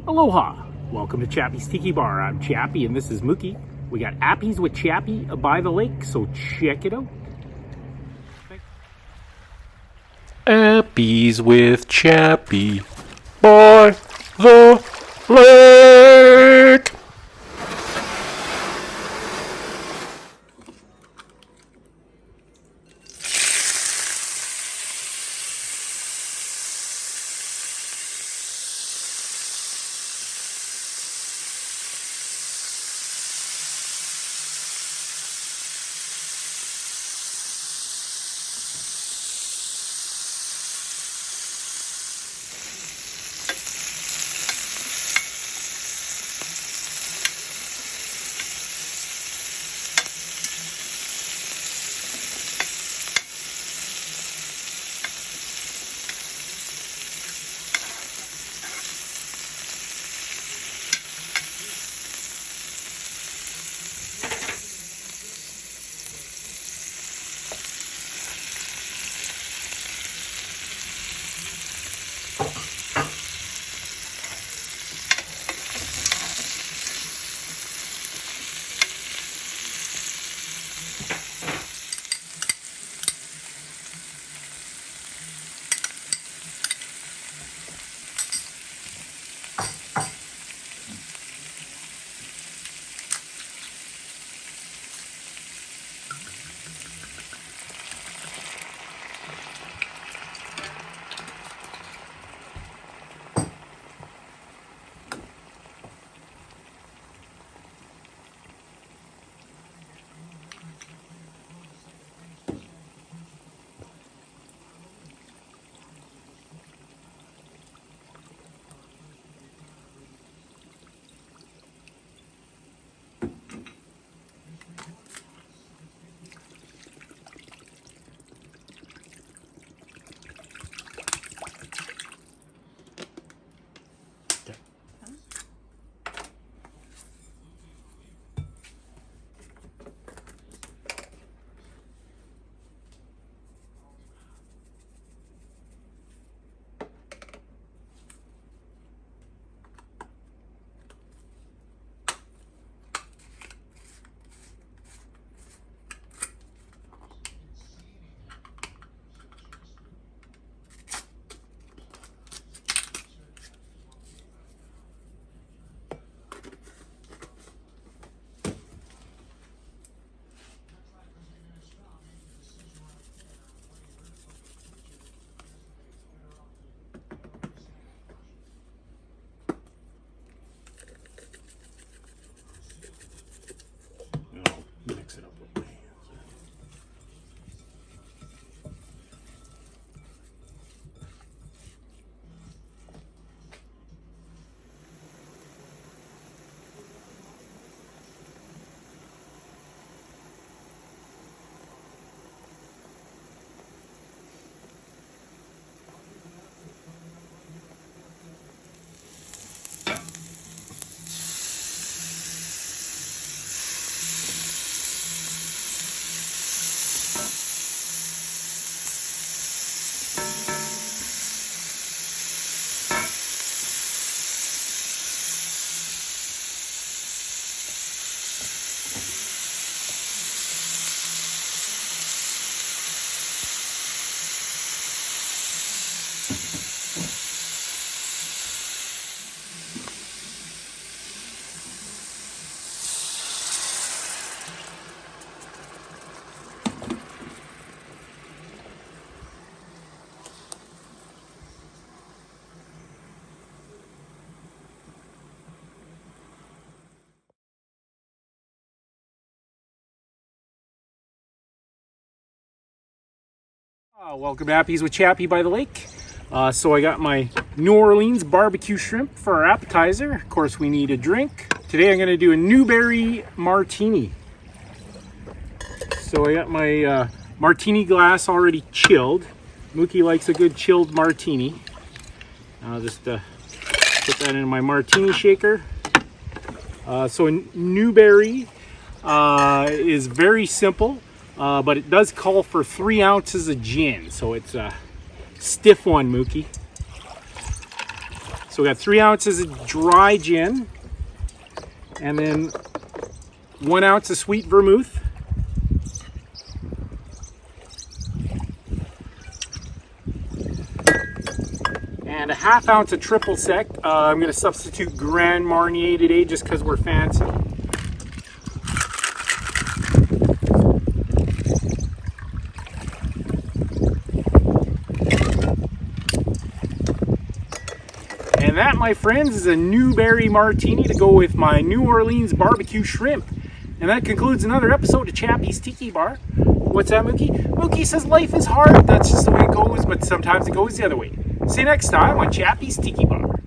Aloha! Welcome to Chappy's Tiki Bar. I'm Chappy and this is Mookie. We got Appies with Chappy by the lake, so check it out. Appies with Chappy by the lake. Mix it up with me. Welcome to Appies with Chappy by the lake. So I got my New Orleans BBQ Shrimp for our appetizer. Of course, we need a drink. Today I'm going to do a Newbury Martini. So I got my martini glass already chilled. Mookie likes a good chilled martini. I'll just put that in my martini shaker. So a Newbury is very simple. But it does call for 3 ounces of gin, so it's a stiff one, Mookie. So So we got 3 ounces of dry gin, and then 1 ounce of sweet vermouth. And a 1/2 ounce of triple sec. I'm going to substitute Grand Marnier today just because we're fancy. And that, my friends, is a Newbury Martini to go with my New Orleans BBQ Shrimp. And that concludes another episode of Chappy's Tiki Bar. What's that, Mookie? Mookie says life is hard. That's just the way it goes, but sometimes it goes the other way. See you next time on Chappy's Tiki Bar.